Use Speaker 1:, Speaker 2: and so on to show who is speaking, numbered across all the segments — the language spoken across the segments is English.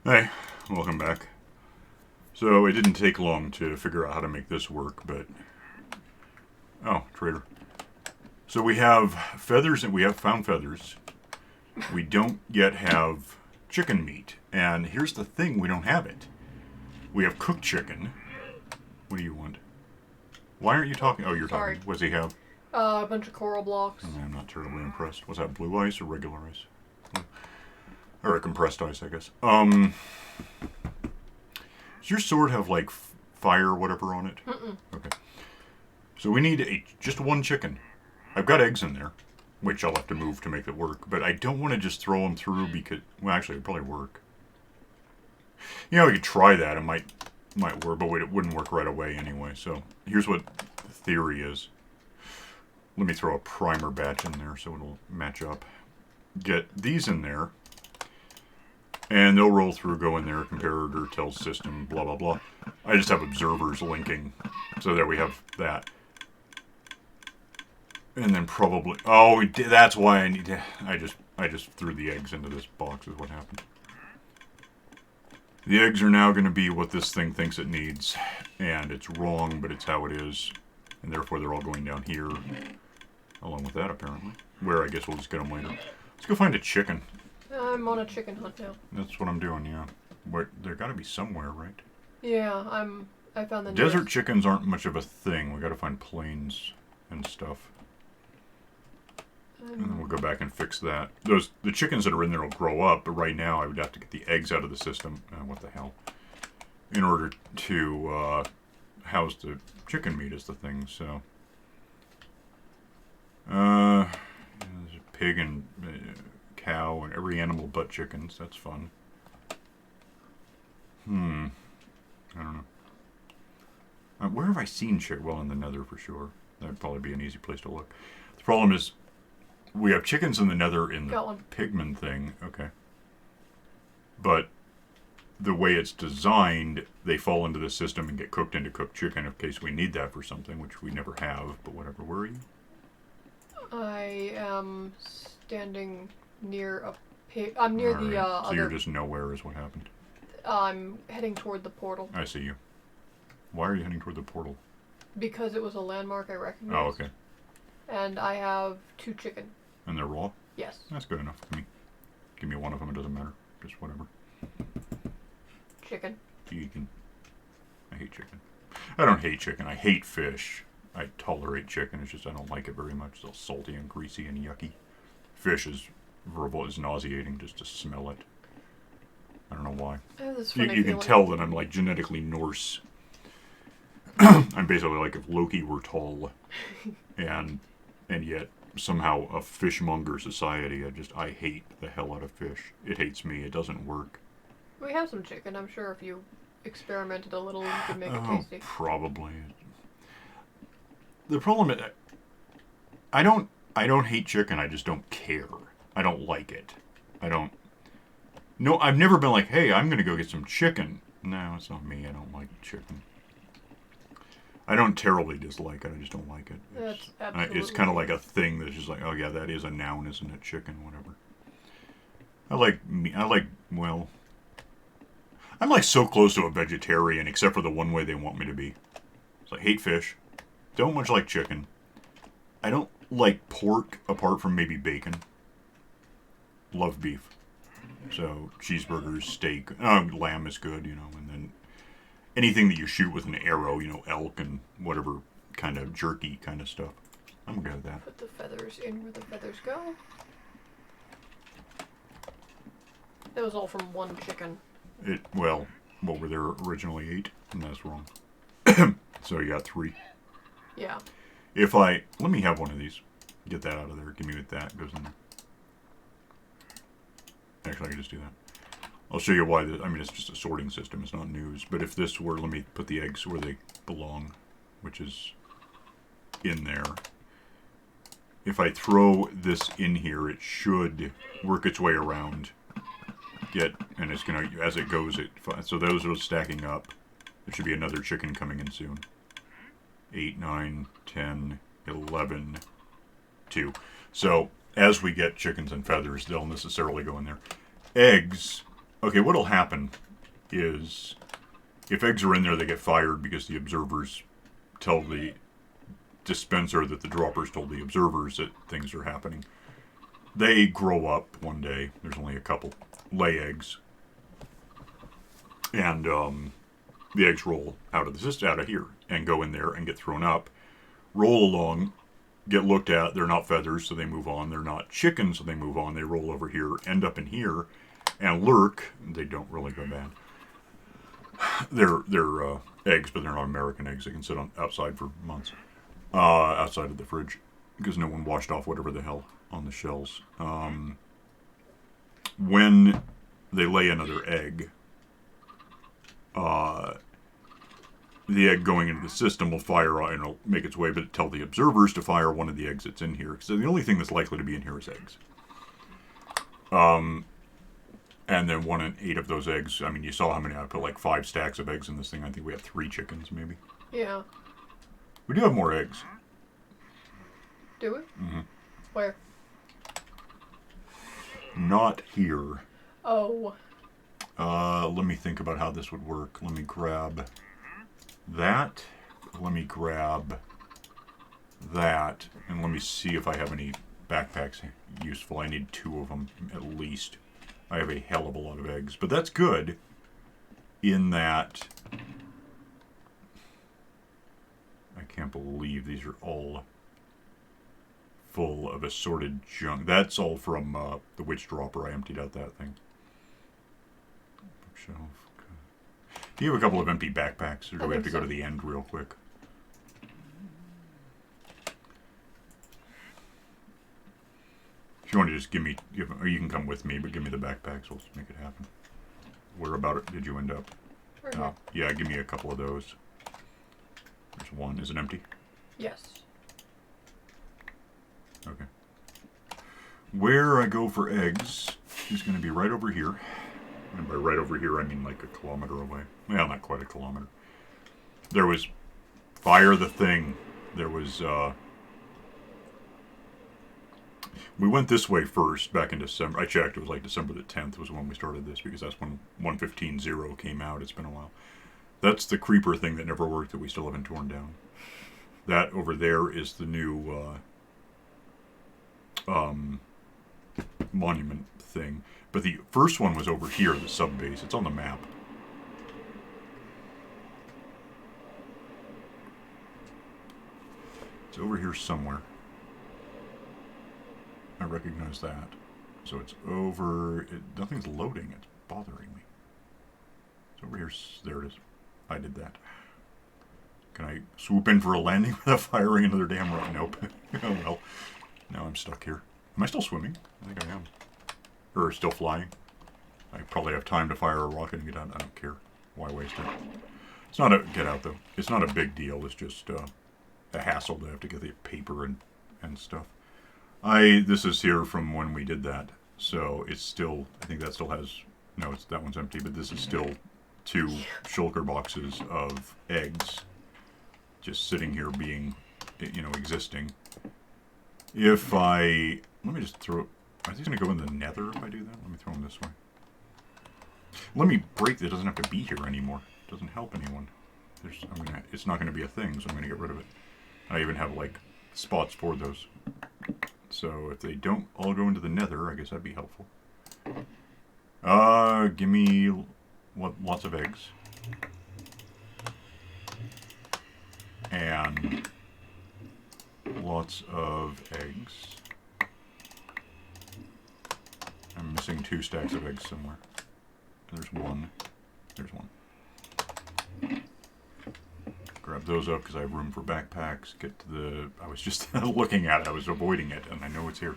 Speaker 1: Hey, welcome back. So it didn't take long to figure out how to make this work, but... Oh, trader. So we have feathers, and we have found feathers. We don't yet have chicken meat. And here's the thing, we don't have it. We have cooked chicken. What do you want? Why aren't you talking? Oh, you're
Speaker 2: Sorry.
Speaker 1: talking. What does he have?
Speaker 2: A bunch of coral blocks.
Speaker 1: I'm not terribly impressed. Was that blue ice or regular ice? Or compressed ice, I guess. Does your sword have, like, fire or whatever on it?
Speaker 2: Mm-mm.
Speaker 1: Okay. So we need just one chicken. I've got eggs in there, which I'll have to move to make it work. But I don't want to just throw them through because... Well, actually, it'd probably work. You know, we could try that. It might work, but it wouldn't work right away anyway. So here's what the theory is. Let me throw a primer batch in there so it'll match up. Get these in there. And they'll roll through, go in there, comparator, tells system, blah, blah, blah. I just have observers linking. So there we have that. And then probably... Oh, that's why I need to... I just threw the eggs into this box is what happened. The eggs are now going to be what this thing thinks it needs. And it's wrong, but it's how it is. And therefore they're all going down here. Along with that, apparently. Where I guess we'll just get them later. Let's go find a chicken.
Speaker 2: I'm on a chicken hunt now.
Speaker 1: That's what I'm doing, yeah. Where there got to be somewhere, right?
Speaker 2: Yeah, I found the
Speaker 1: Desert
Speaker 2: nearest.
Speaker 1: chickens aren't much of a thing. We got to find plains and stuff. And then we'll go back and fix that. The chickens that are in there will grow up, but right now I would have to get the eggs out of the system. What the hell? In order to house the chicken meat is the thing, so... there's a pig and cow and every animal but chickens. That's fun. I don't know. Where have I seen chicken? Well, in the Nether for sure. That would probably be an easy place to look. The problem is, we have chickens in the Nether in the pigman thing. Okay. But the way it's designed, they fall into the system and get cooked into cooked chicken in case we need that for something, which we never have, but whatever. Where are you?
Speaker 2: I am standing near a pig. I'm near the
Speaker 1: So
Speaker 2: other.
Speaker 1: you're just nowhere is what happened.
Speaker 2: I'm heading toward the portal.
Speaker 1: I see you. Why are you heading toward the portal?
Speaker 2: Because it was a landmark I recognized.
Speaker 1: Oh, okay.
Speaker 2: And I have 2 chicken.
Speaker 1: And they're raw?
Speaker 2: Yes.
Speaker 1: That's good enough for me. Give me one of them, it doesn't matter. Just whatever.
Speaker 2: Chicken.
Speaker 1: You can... I hate chicken. I don't hate chicken, I hate fish. I tolerate chicken, it's just I don't like it very much. It's all salty and greasy and yucky. Fish is nauseating just to smell it. I don't know why.
Speaker 2: I have this
Speaker 1: You
Speaker 2: funny
Speaker 1: can
Speaker 2: feeling.
Speaker 1: tell that I'm like genetically Norse. I'm basically like if Loki were tall. And yet somehow a fishmonger society. I hate the hell out of fish. It hates me. It doesn't work.
Speaker 2: We have some chicken. I'm sure if you experimented a little, you could make it
Speaker 1: Oh,
Speaker 2: tasty.
Speaker 1: probably. The problem is, I don't hate chicken. I just don't care. I don't like it. No, I've never been like, hey, I'm gonna go get some chicken. No, it's not me. I don't like chicken. I don't terribly dislike it. I just don't like it.
Speaker 2: That's absolutely.
Speaker 1: It's kind of like a thing that's just like, oh yeah, that is a noun, isn't it? Chicken, whatever. I'm like so close to a vegetarian, except for the one way they want me to be. It's like, hate fish. Don't much like chicken. I don't like pork, apart from maybe bacon. Love beef. So, cheeseburgers, steak, lamb is good, and then anything that you shoot with an arrow, elk and whatever kind of jerky kind of stuff. I'm good with that.
Speaker 2: Put the feathers in where the feathers go. That was all from one chicken.
Speaker 1: What were there originally 8? And that's wrong. So you got 3.
Speaker 2: Yeah.
Speaker 1: Let me have one of these. Get that out of there. Give me that. Goes in there. Actually, I can just do that. I'll show you why. It's just a sorting system. It's not news. But if this were, let me put the eggs where they belong, which is in there. If I throw this in here, it should work its way around. And it's gonna, as it goes, so those are stacking up. There should be another chicken coming in soon. 8, 9, 10, 11, 2. So as we get chickens and feathers, they'll necessarily go in there. Eggs Okay, what'll happen is if eggs are in there, they get fired because the observers tell the dispenser that the droppers told the observers that things are happening. They grow up one day. There's only a couple. Lay eggs. And the eggs roll out of the system, out of here, and go in there and get thrown up. Roll along, get looked at. They're not feathers, so they move on. They're not chickens, so they move on. They roll over here, end up in here, and lurk. They don't really go bad. They're eggs, but they're not American eggs. They can sit on outside for months, outside of the fridge, because no one washed off whatever the hell on the shells. When they lay another egg, the egg going into the system will fire and it'll make its way, but tell the observers to fire one of the eggs that's in here. So the only thing that's likely to be in here is eggs. And then 1 in 8 of those eggs, I mean, you saw how many, I put like 5 stacks of eggs in this thing. I think we have 3 chickens, maybe.
Speaker 2: Yeah.
Speaker 1: We do have more eggs.
Speaker 2: Do we?
Speaker 1: Mm-hmm.
Speaker 2: Where?
Speaker 1: Not here.
Speaker 2: Oh.
Speaker 1: Let me think about how this would work. Let me grab that. Let me grab that. And let me see if I have any backpacks useful. I need 2 of them at least. I have a hell of a lot of eggs. But that's good in that I can't believe these are all full of assorted junk. That's all from the witch dropper. I emptied out that thing. Bookshelf. Okay. Do you have a couple of empty backpacks, or do we have to go to the end real quick? If you want to just or you can come with me, but give me the backpacks. We'll make it happen. Where about it did you end up?
Speaker 2: Okay.
Speaker 1: Yeah, give me a couple of those. There's one. Is it empty?
Speaker 2: Yes.
Speaker 1: Okay. Where I go for eggs is going to be right over here. And by right over here, I mean like a kilometer away. Well, not quite a kilometer. There was fire the thing. There was, we went this way first back in December. I checked. It was like December the 10th was when we started this because that's when 1.15.0 came out. It's been a while. That's the creeper thing that never worked that we still haven't torn down. That over there is the new monument thing. But the first one was over here, the sub base. It's on the map. It's over here somewhere. I recognize that. So it's over... nothing's loading. It's bothering me. It's over here. There it is. I did that. Can I swoop in for a landing without firing another damn rocket? Nope. Oh well. Now I'm stuck here. Am I still swimming? I think I am. Or still flying. I probably have time to fire a rocket and get out. I don't care. Why waste it? It's not a... Get out, though. It's not a big deal. It's just a hassle to have to get the paper and stuff. This is here from when we did that. So it's still... I think that still has... No, that one's empty. But this is still 2 shulker boxes of eggs. Just sitting here being... existing. If I... Let me just throw... Are these going to go in the nether if I do that? Let me throw them this way. Let me break... It doesn't have to be here anymore. It doesn't help anyone. It's not going to be a thing, so I'm going to get rid of it. I even have, like, spots for those. So if they don't all go into the nether, I guess that'd be helpful. Give me... lots of eggs. And... lots of eggs. I'm missing 2 stacks of eggs somewhere. There's one. There's one. Grab those up because I have room for backpacks. Get to the... I was just looking at it. I was avoiding it, and I know it's here.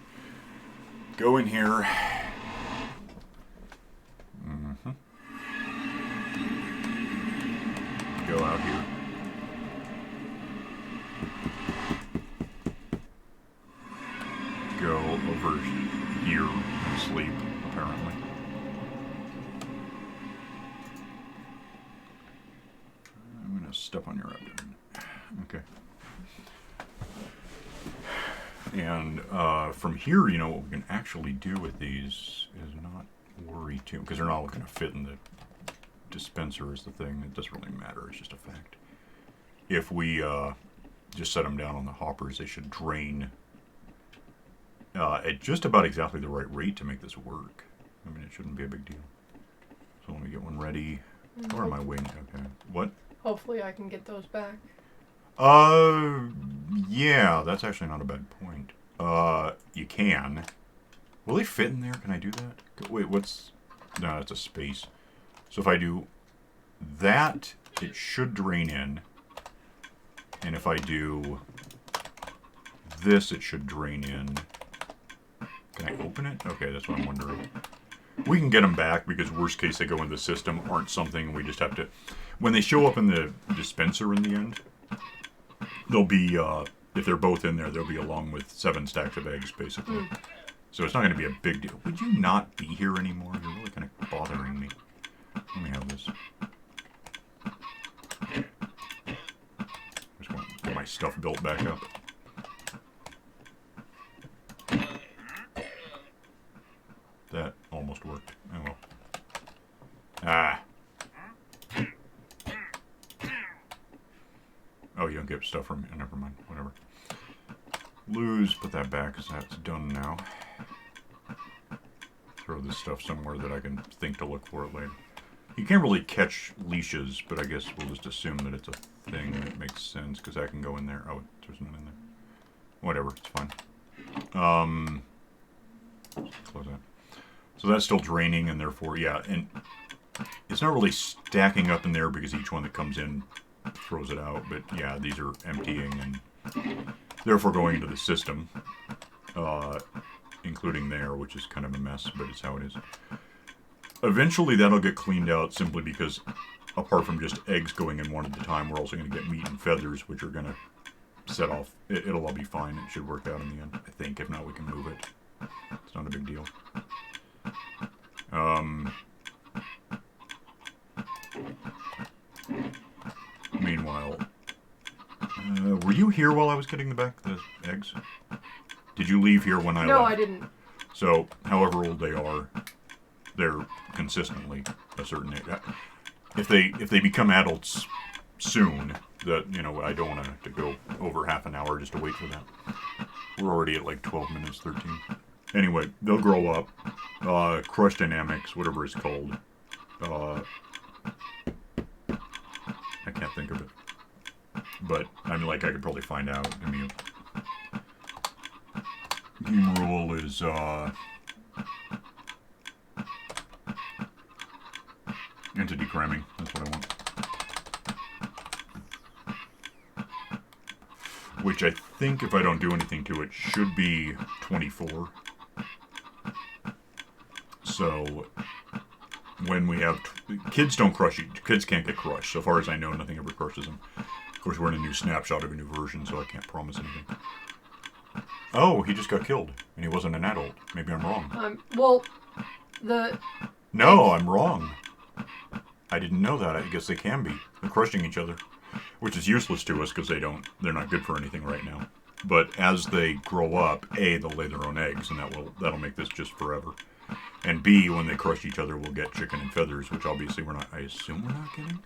Speaker 1: Go in here. Mm-hmm. Go out here. Go over here and sleep, apparently. I'm going to step on your abdomen. Okay. And from here, what we can actually do with these is not worry 3, 2, because they're not all going to fit in the dispenser is the thing. It doesn't really matter. It's just a fact. If we just set them down on the hoppers, they should drain at just about exactly the right rate to make this work. I mean, it shouldn't be a big deal. So let me get one ready. Or am I waiting? Okay. What?
Speaker 2: Hopefully I can get those back.
Speaker 1: Yeah, that's actually not a bad point. You can. Will they fit in there? Can I do that? Wait, what's... No, that's a space. So if I do that, it should drain in. And if I do this, it should drain in. Can I open it? Okay, that's what I'm wondering. We can get them back because worst case they go in the system, aren't something we just have to... When they show up in the dispenser in the end, they'll be, if they're both in there, they'll be along with 7 stacks of eggs, basically. So it's not going to be a big deal. Would you not be here anymore? You're really kind of bothering me. Let me have this. Just want to get my stuff built back up. That almost worked. Oh well. Ah. Oh, you don't get stuff from... Never mind. Whatever. Lose. Put that back because that's done now. Throw this stuff somewhere that I can think to look for it later. You can't really catch leashes, but I guess we'll just assume that it's a thing that makes sense because I can go in there. Oh, there's none in there. Whatever. It's fine. Close that. So that's still draining, and therefore, yeah, and it's not really stacking up in there because each one that comes in throws it out, but yeah, these are emptying and therefore going into the system, including there, which is kind of a mess, but it's how it is. Eventually that'll get cleaned out simply because apart from just eggs going in one at a time, we're also going to get meat and feathers, which are going to set off. It'll all be fine. It should work out in the end, I think. If not, we can move it. It's not a big deal. Meanwhile, were you here while I was getting the eggs? Did you leave here when I left?
Speaker 2: No, I didn't.
Speaker 1: So, however old they are, they're consistently a certain age. If they become adults soon, that I don't want to have to go over half an hour just to wait for that. We're already at like 12 minutes, 13. Anyway, they'll grow up. Crush Dynamics, whatever it's called. I can't think of it. But, I mean, like, I could probably find out. I mean, game rule is, entity cramming. That's what I want. Which I think, if I don't do anything to it, should be 24. So, when we have... kids don't crush each... Kids can't get crushed. So far as I know, nothing ever crushes them. Of course, we're in a new snapshot of a new version, so I can't promise anything. Oh, he just got killed. And he wasn't an adult. Maybe I'm wrong.
Speaker 2: Well, the...
Speaker 1: No, I'm wrong. I didn't know that. I guess they can be. They're crushing each other. Which is useless to us because they're not good for anything right now. But as they grow up, A, they'll lay their own eggs, and that'll make this just forever. And B, when they crush each other, we'll get chicken and feathers, which obviously I assume we're not getting?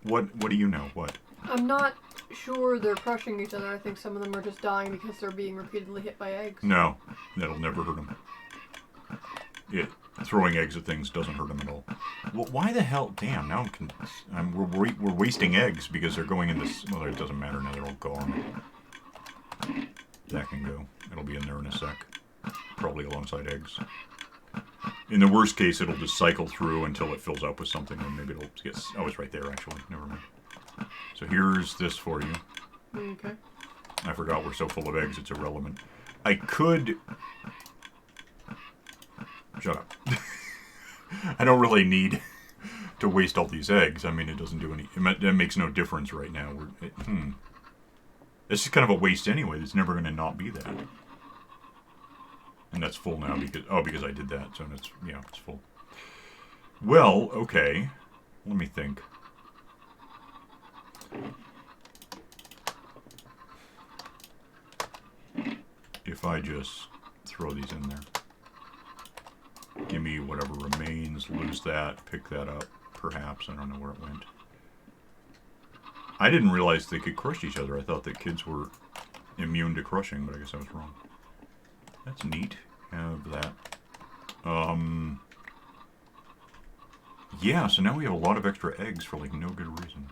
Speaker 1: What do you know? What?
Speaker 2: I'm not sure they're crushing each other. I think some of them are just dying because they're being repeatedly hit by eggs.
Speaker 1: No, that'll never hurt them. Throwing eggs at things doesn't hurt them at all. Well, why the hell? Damn, now we're wasting eggs because they're going in this... Well, it doesn't matter now. They're all gone. That can go. It'll be in there in a sec. Probably alongside eggs. In the worst case, it'll just cycle through until it fills up with something, and maybe it'll get... Oh, it's right there, actually. Never mind. So here's this for you.
Speaker 2: Okay.
Speaker 1: I forgot we're so full of eggs, it's irrelevant. I could... Shut up. I don't really need to waste all these eggs. I mean, it doesn't do any... It makes no difference right now. It's just kind of a waste anyway. It's never going to not be that. And that's full now because I did that. So it's full. Well, okay. Let me think. If I just throw these in there. Give me whatever remains. Lose that. Pick that up. Perhaps. I don't know where it went. I didn't realize they could crush each other. I thought that kids were immune to crushing, but I guess I was wrong. That's neat. Have that. Yeah, so now we have a lot of extra eggs for like no good reason.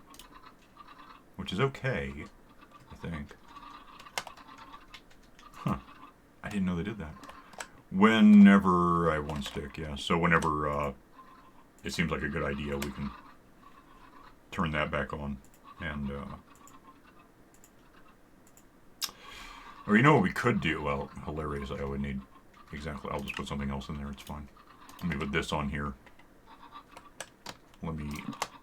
Speaker 1: Which is okay, I think. Huh. I didn't know they did that. Whenever I have one stick, yeah. So whenever it seems like a good idea, we can turn that back on. And, or you know what we could do? Well, hilarious, I would need, exactly, I'll just put something else in there, it's fine. Let me put this on here. Let me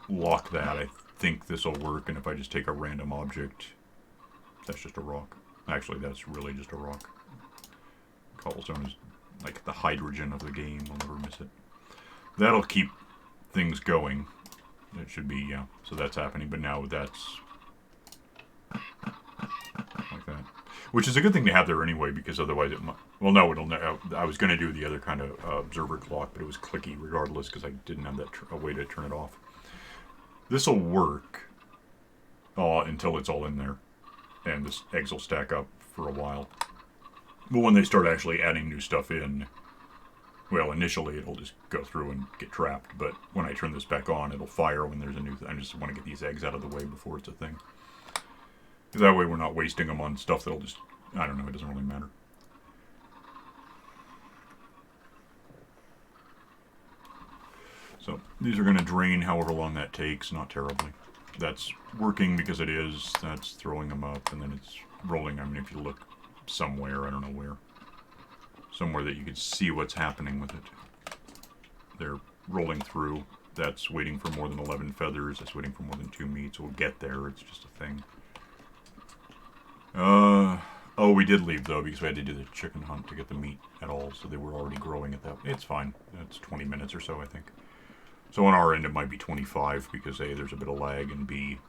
Speaker 1: lock that. I think this will work, and if I just take a random object, that's just a rock. Actually, that's really just a rock. Cobblestone is like the hydrogen of the game. I'll never miss it. That'll keep things going. It should be, yeah. So that's happening, but now that's like that. Which is a good thing to have there anyway, because otherwise it might... Well, no, it'll... I was going to do the other kind of observer clock, but it was clicky regardless, because I didn't have that a way to turn it off. This'll work until it's all in there, and the eggs will stack up for a while. But when they start actually adding new stuff in, well, initially it'll just go through and get trapped, but when I turn this back on, it'll fire when there's a new... I just want to get these eggs out of the way before it's a thing. That way we're not wasting them on stuff that'll just... I don't know, it doesn't really matter. So, these are going to drain however long that takes, not terribly. That's working because it is, that's throwing them up, and then it's rolling. I mean, if you look somewhere, I don't know where, somewhere that you can see what's happening with it. They're rolling through. That's waiting for more than 11 feathers. That's waiting for more than 2 meats. We'll get there. It's just a thing. Oh, we did leave, though, because we had to do the chicken hunt to get the meat at all, so they were already growing at that. It's fine. It's 20 minutes or so, I think. So on our end, it might be 25, because A, there's a bit of lag, and B,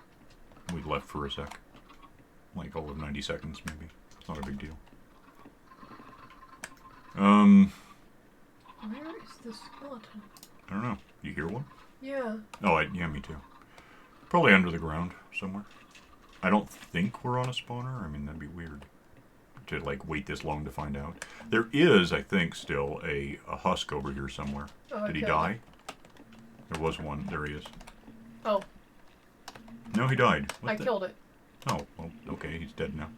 Speaker 1: we left for a sec. Like all of 90 seconds, maybe. It's not a big deal.
Speaker 2: Where is the skeleton?
Speaker 1: I don't know. You hear one?
Speaker 2: Yeah.
Speaker 1: Oh, yeah, me too. Probably under the ground somewhere. I don't think we're on a spawner. I mean, that'd be weird to, like, wait this long to find out. There is, I think, still a husk over here somewhere.
Speaker 2: Oh,
Speaker 1: Did he die? There was one. There he is.
Speaker 2: Oh.
Speaker 1: No, he died.
Speaker 2: I killed it.
Speaker 1: Oh, well, okay, he's dead now.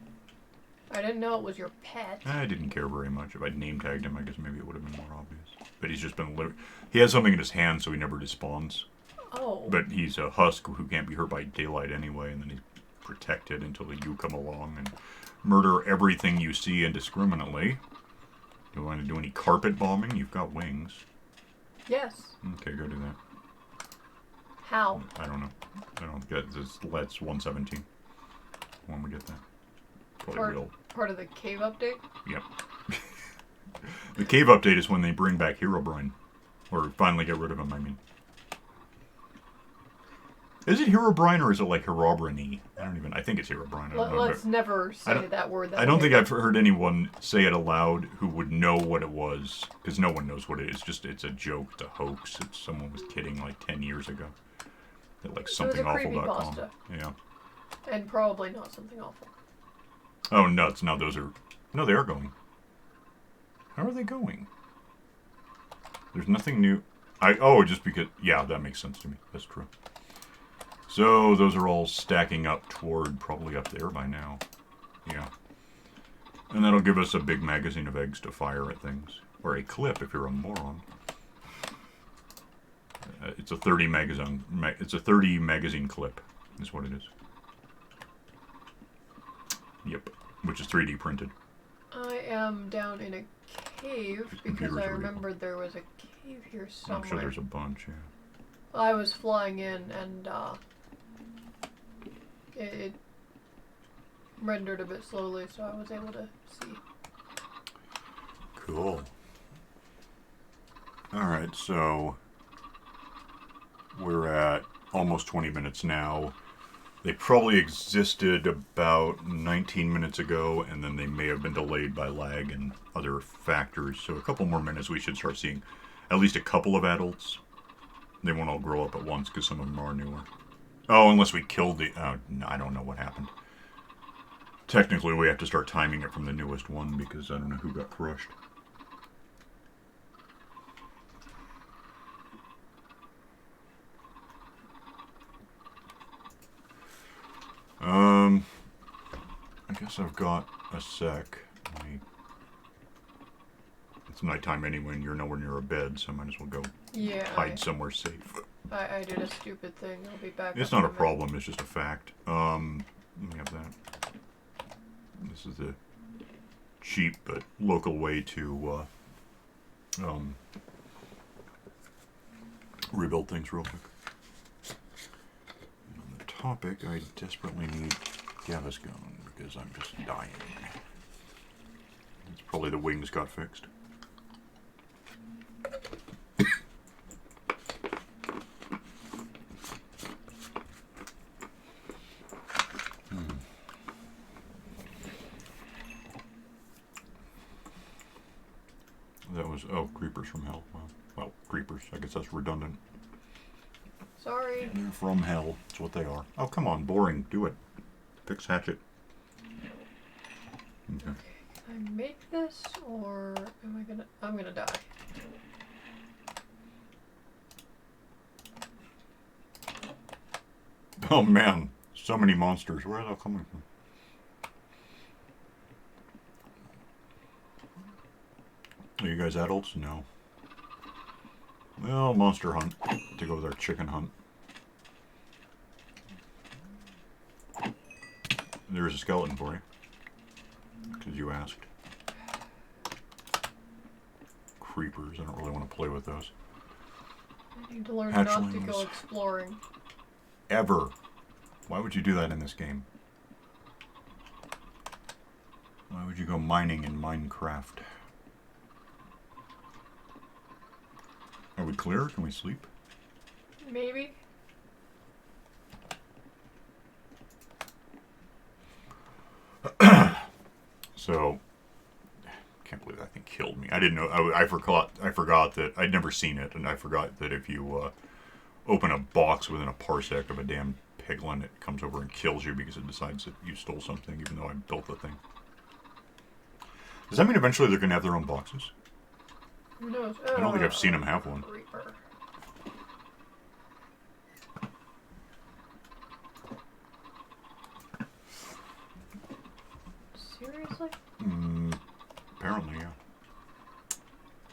Speaker 2: I didn't know it was your pet.
Speaker 1: I didn't care very much. If I'd name tagged him, I guess maybe it would have been more obvious. But he's just been... He has something in his hand, so he never despawns.
Speaker 2: Oh.
Speaker 1: But he's a husk who can't be hurt by daylight anyway, and then he's protected until you come along and murder everything you see indiscriminately. You want to do any carpet bombing? You've got wings.
Speaker 2: Yes.
Speaker 1: Okay, go do that.
Speaker 2: How?
Speaker 1: I don't know. I don't get this. Let's 117 when we get that. Probably
Speaker 2: part of the cave update?
Speaker 1: Yep. The cave update is when they bring back Herobrine. Or finally get rid of him, I mean. Is it Herobrine or is it like Herobrine? I think it's Herobrine.
Speaker 2: Let's never say that word.
Speaker 1: I don't think I've heard anyone say it aloud who would know what it was. Because no one knows what it is. It's a joke, it's a hoax. Someone was kidding like 10 years ago. At like somethingawful.com. Yeah.
Speaker 2: And probably not something awful.
Speaker 1: Oh, nuts. No, those are... No, they are going. How are they going? There's nothing new. Oh, just because... Yeah, that makes sense to me. That's true. So, those are all stacking up toward probably up there by now. Yeah. And that'll give us a big magazine of eggs to fire at things. Or a clip if you're a moron. It's a 30 magazine. It's a 30 magazine clip, is what it is. Yep, which is 3D printed.
Speaker 2: I am down in a cave because I remembered there was a cave here somewhere.
Speaker 1: I'm sure there's a bunch, yeah.
Speaker 2: I was flying in and it rendered a bit slowly, so I was able to see.
Speaker 1: Cool. Alright, so we're at almost 20 minutes now. They probably existed about 19 minutes ago, and then they may have been delayed by lag and other factors. So a couple more minutes we should start seeing at least a couple of adults. They won't all grow up at once because some of them are newer. Oh, unless we killed the... no, I don't know what happened. Technically, we have to start timing it from the newest one because I don't know who got crushed. I guess I've got a sec. It's nighttime anyway, and you're nowhere near a bed, so I might as well go hide somewhere safe.
Speaker 2: I did a stupid thing. I'll be back.
Speaker 1: It's not a problem. It's just a fact. Let me have that. This is the cheap but local way to rebuild things real quick. On the topic, I desperately need Gaviscon because I'm just dying. It's probably the wings got fixed. That was, creepers from hell. Well, creepers. I guess that's redundant.
Speaker 2: Sorry.
Speaker 1: They're from hell. That's what they are. Oh, come on. Boring. Do it. Fix hatchet. Okay.
Speaker 2: Can I make this, or am I gonna... I'm gonna die.
Speaker 1: Oh, man. So many monsters. Where are they coming from? Are you guys adults? No. Well, monster hunt. To go with our chicken hunt. There's a skeleton for you. Because you asked. Creepers. I don't really want to play with those.
Speaker 2: I need to learn not to go
Speaker 1: Hatchlings.
Speaker 2: exploring.
Speaker 1: Ever. Why would you do that in this game? Why would you go mining in Minecraft? Are we clear? Can we sleep?
Speaker 2: Maybe.
Speaker 1: So, can't believe that thing killed me. I didn't know. I forgot that I'd never seen it, and I forgot that if you open a box within a parsec of a damn piglin, it comes over and kills you because it decides that you stole something, even though I built the thing. Does that mean eventually they're going to have their own boxes?
Speaker 2: Who knows?
Speaker 1: I don't think I've seen them have one.
Speaker 2: Reaper. Seriously?
Speaker 1: Apparently, yeah.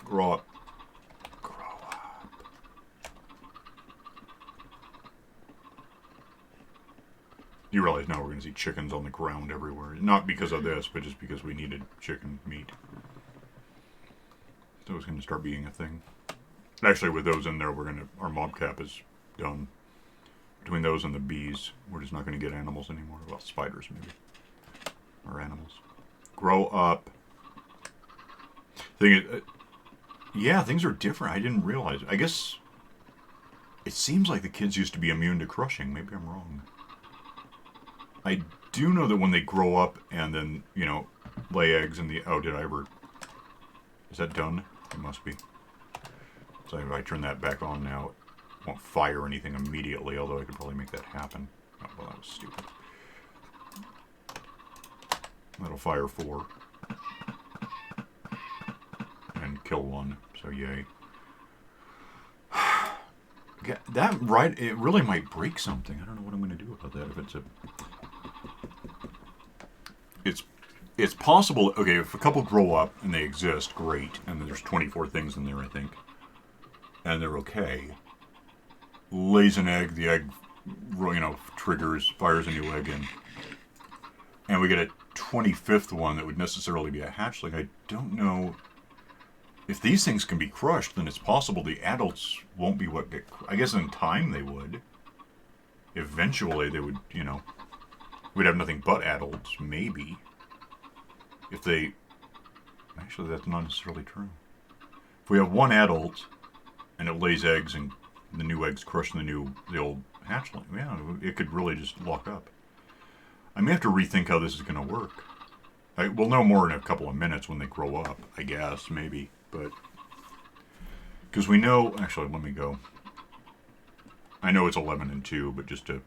Speaker 1: Grow up. Grow up. You realize now we're going to see chickens on the ground everywhere. Not because of this, but just because we needed chicken meat. So it's going to start being a thing. Actually, with those in there, our mob cap is done. Between those and the bees, we're just not going to get animals anymore. Well, spiders maybe. Or animals. Grow up. Yeah, things are different. I didn't realize. I guess it seems like the kids used to be immune to crushing. Maybe I'm wrong. I do know that when they grow up and then, lay eggs in the... Oh, did I ever... Is that done? It must be. So if I turn that back on now, it won't fire anything immediately, although I could probably make that happen. Oh, well, that was stupid. That'll fire 4. And kill 1, so yay. Yeah, that, right, it really might break something. I don't know what I'm going to do about that if it's a... It's possible, okay, if a couple grow up and they exist, great, and there's 24 things in there, I think, and they're okay. Lays an egg, the egg, triggers, fires a new egg in, and we get a 25th one that would necessarily be a hatchling. I don't know if these things can be crushed, then it's possible the adults won't be what get... I guess in time they would. Eventually they would, we'd have nothing but adults, maybe. If they... Actually, that's not necessarily true. If we have one adult, and it lays eggs, and the new eggs crush the old hatchling, yeah, it could really just lock up. I may have to rethink how this is going to work. We'll know more in a couple of minutes when they grow up, I guess, maybe. But Because we know... Actually, let me go. I know it's 11 and 2, but just to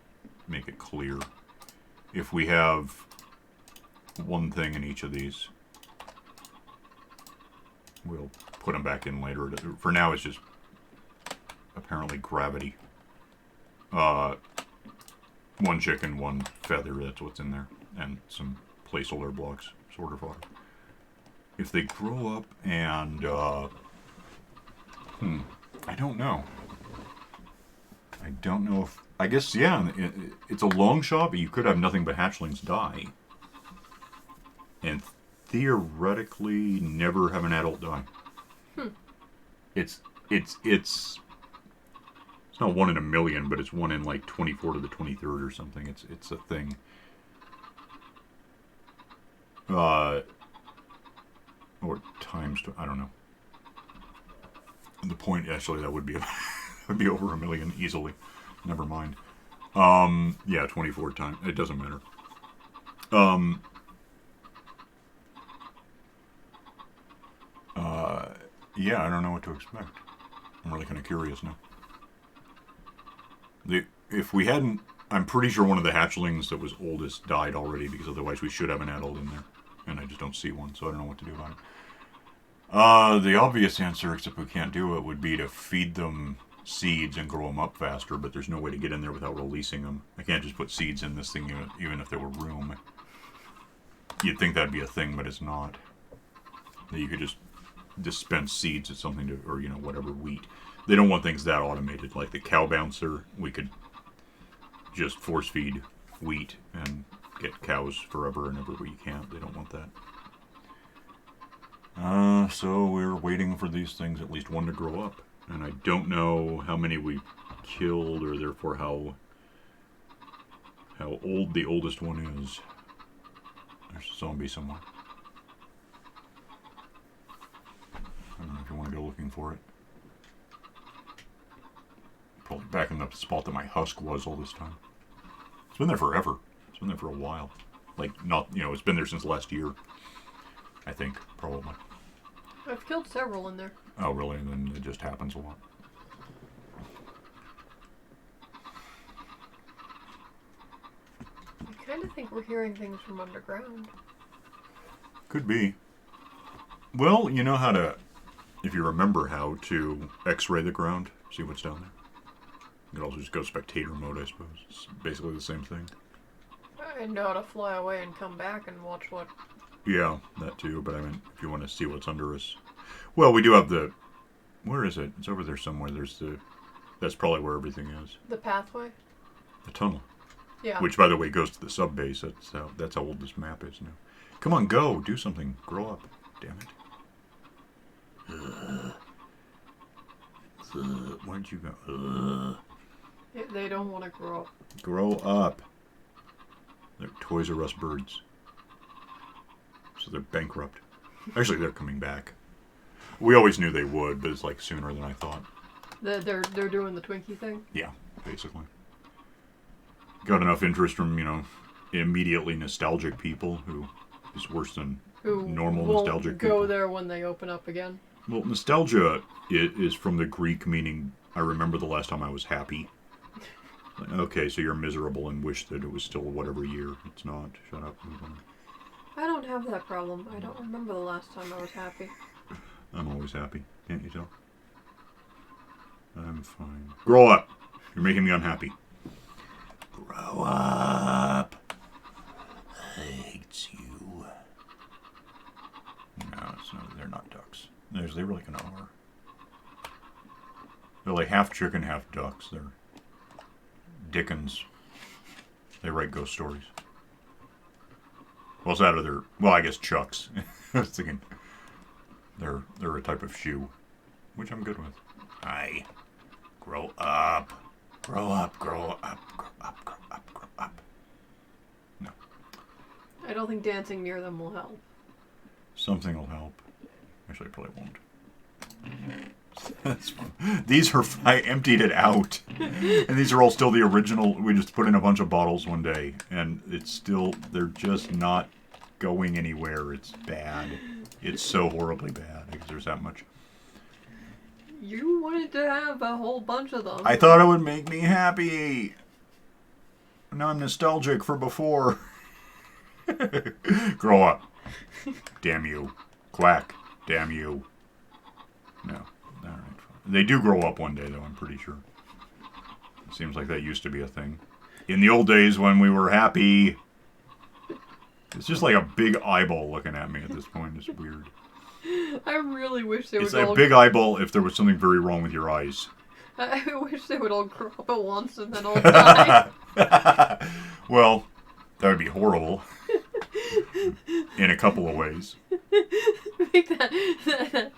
Speaker 1: make it clear. If we have one thing in each of these, we'll put them back in later. For now, it's just apparently gravity. One chicken, one feather, that's what's in there. And some placeholder blocks, sort of. If they grow up and... I don't know. I don't know if... I guess, yeah, it's a long shot, but you could have nothing but hatchlings die. And theoretically never have an adult die. It's not 1 in a million, but it's 1 in like 24 to the 23rd or something. It's a thing. Or times, I don't know. The point, actually, that would be would be over 1 million easily. Never mind. Yeah, 24 times. It doesn't matter. Yeah, I don't know what to expect. I'm really kind of curious now. If we hadn't... I'm pretty sure one of the hatchlings that was oldest died already, because otherwise we should have an adult in there. And I just don't see one, so I don't know what to do about it. The obvious answer, except we can't do it, would be to feed them seeds and grow them up faster, but there's no way to get in there without releasing them. I can't just put seeds in this thing even if there were room. You'd think that'd be a thing, but it's not. That you could just dispense seeds at something to, or, you know, whatever, wheat. They don't want things that automated. Like the cow bouncer, we could just force feed wheat and get cows forever and ever, but you can't. They don't want that. So we're waiting for these things, at least one to grow up. And I don't know how many we killed, or therefore how old the oldest one is. There's a zombie somewhere. I don't know if you want to go looking for it. Probably back in the spot that my husk was all this time. It's been there forever. It's been there for a while. Like, not, you know, it's been there since last year. I think, probably.
Speaker 2: I've killed several in there.
Speaker 1: Oh, really? And then it just happens a lot.
Speaker 2: I kind of think we're hearing things from underground.
Speaker 1: Could be. Well, you know how to, if you remember how to x-ray the ground, see what's down there. You could also just go spectator mode, I suppose. It's basically the same thing.
Speaker 2: I know how to fly away and come back and watch what...
Speaker 1: Yeah, that too, but I mean, if you want to see what's under us. Well, we do have the... Where is it? It's over there somewhere. There's the... That's probably where everything is.
Speaker 2: The pathway?
Speaker 1: The tunnel.
Speaker 2: Yeah.
Speaker 1: Which, by the way, goes to the sub-base. That's how old this map is now. Come on, go! Do something. Grow up. Damn it. Where'd you go?
Speaker 2: They don't want to grow up.
Speaker 1: Grow up. They're Toys R Us birds. So they're bankrupt. Actually, they're coming back. We always knew they would, but it's like sooner than I thought.
Speaker 2: They're doing the Twinkie thing?
Speaker 1: Yeah, basically. Got enough interest from, you know, immediately nostalgic people who is worse than normal nostalgic people.
Speaker 2: Go there when they open up again.
Speaker 1: Well, nostalgia is from the Greek meaning, I remember the last time I was happy. Okay, so you're miserable and wish that it was still whatever year. It's not. Shut up. Move on.
Speaker 2: I don't have that problem. I don't remember the last time I was happy.
Speaker 1: I'm always happy. Can't you tell? I'm fine. Grow up. You're making me unhappy. Grow up. I hate you. No, it's not. They're not ducks. They really kind of are. They're like half chicken, half ducks. They're Dickens. They write ghost stories. Well, it's out of their... Well, I guess Chucks. I was thinking... They're a type of shoe. Which I'm good with. Hi. Grow up. Grow up, grow up, grow up, grow up, grow up. No.
Speaker 2: I don't think dancing near them will help.
Speaker 1: Something will help. Actually, it probably won't. That's fun. These are... I emptied it out. And these are all still the original. We just put in a bunch of bottles one day. And it's still... They're just not going anywhere. It's bad. It's so horribly bad because there's that much.
Speaker 2: You wanted to have a whole bunch of them.
Speaker 1: I thought it would make me happy. Now I'm nostalgic for before. Grow up. Damn you. Quack. Damn you. No. Alright. They do grow up one day, though, I'm pretty sure. It seems like that used to be a thing. In the old days when we were happy. It's just like a big eyeball looking at me at this point. It's weird.
Speaker 2: I really wish they would
Speaker 1: It's a big eyeball if there was something very wrong with your eyes.
Speaker 2: I wish they would all grow up at once and then all die.
Speaker 1: Well, that would be horrible. In a couple of ways.
Speaker 2: Make that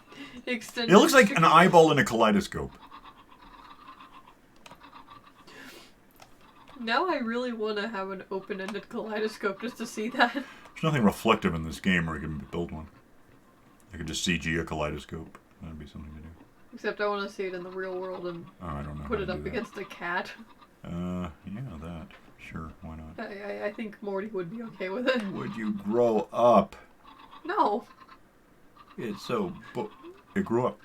Speaker 2: extended.
Speaker 1: It looks like an eyeball in a kaleidoscope.
Speaker 2: Now I really want to have an open-ended kaleidoscope just to see that.
Speaker 1: There's nothing reflective in this game where you can build one. I could just CG a kaleidoscope. That'd be something to do.
Speaker 2: Except I want to see it in the real world and
Speaker 1: I don't know.
Speaker 2: put it up against a cat.
Speaker 1: Yeah, that. Sure, why not?
Speaker 2: I think Morty would be okay with it.
Speaker 1: Would you grow up?
Speaker 2: No.
Speaker 1: It's so... It grew up.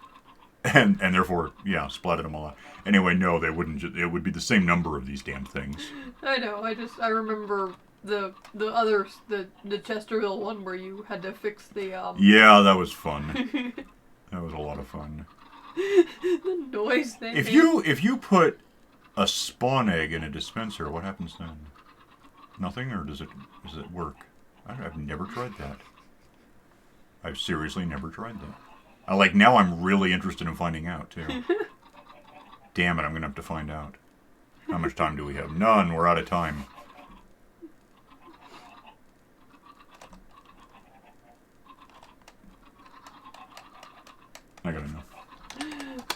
Speaker 1: And therefore, yeah, splattered them all out. Anyway, no, they wouldn't. It would be the same number of these damn things.
Speaker 2: I know. I remember the Chesterville one where you had to fix the
Speaker 1: Yeah, that was fun. That was a lot of fun.
Speaker 2: the noise they
Speaker 1: If
Speaker 2: made.
Speaker 1: you put a spawn egg in a dispenser, what happens then? Nothing, or does it work? I've never tried that. I've seriously never tried that. Now I'm really interested in finding out, too. Damn it, I'm going to have to find out. How much time do we have? None, we're out of time. I gotta know.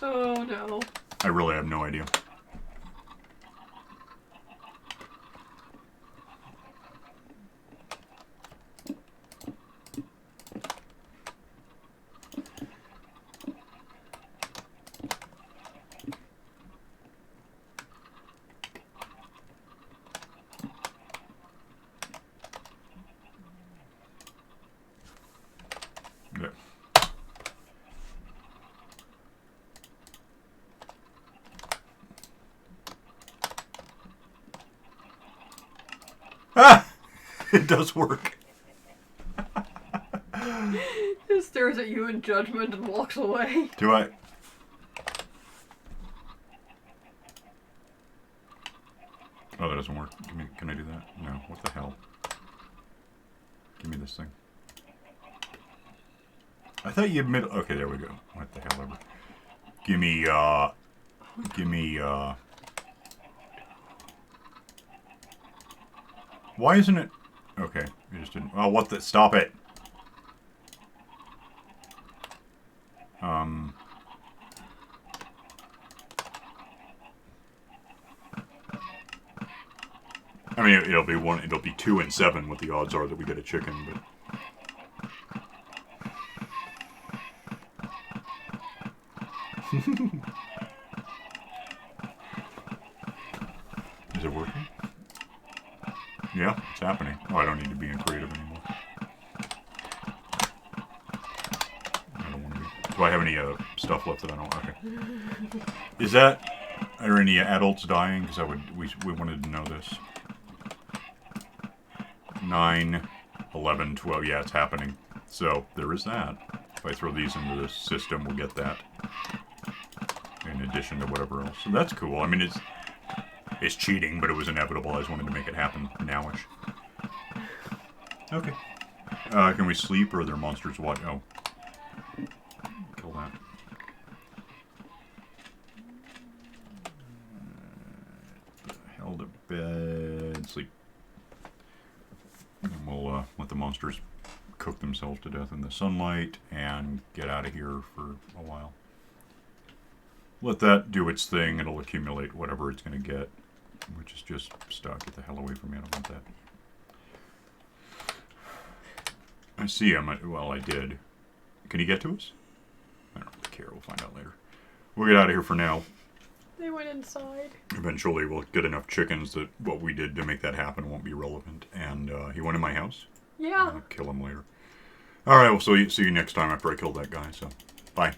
Speaker 2: Oh no.
Speaker 1: I really have no idea. There. Ah! It does work.
Speaker 2: He stares at you in judgment and walks away.
Speaker 1: Do I? Oh, that doesn't work. Can I do that? No. What the hell? Give me this thing. I thought you admit. Okay, there we go. What the hell ever. Give me, Why isn't it? Okay, you just didn't. Oh, what the? Stop it. I mean, it'll be 2 and 7 what the odds are that we get a chicken, but. Is it working? Yeah, it's happening. Oh, I don't need to be in creative anymore. I don't want to be. Do I have any stuff left that I don't? Okay. Is that? Are there any adults dying? Because we wanted to know this. 9, 11, 12. Yeah, it's happening. So there is that. If I throw these into the system, we'll get that. In addition to whatever else. So that's cool. I mean, it's cheating, but it was inevitable. I just wanted to make it happen nowish. Okay. Can we sleep, or are there monsters watch? Oh. Kill that. Hell to bed. Sleep. And we'll let the monsters cook themselves to death in the sunlight and get out of here for a while. Let that do its thing. It'll accumulate whatever it's going to get, which is just stuff. Get the hell away from me. I don't want that. I see him. Well, I did. Can he get to us? I don't really care. We'll find out later. We'll get out of here for now.
Speaker 2: They went inside.
Speaker 1: Eventually, we'll get enough chickens that what we did to make that happen won't be relevant. And he went in my house.
Speaker 2: Yeah.
Speaker 1: I'll kill him later. All right. Well, see you next time after I kill that guy. So, bye.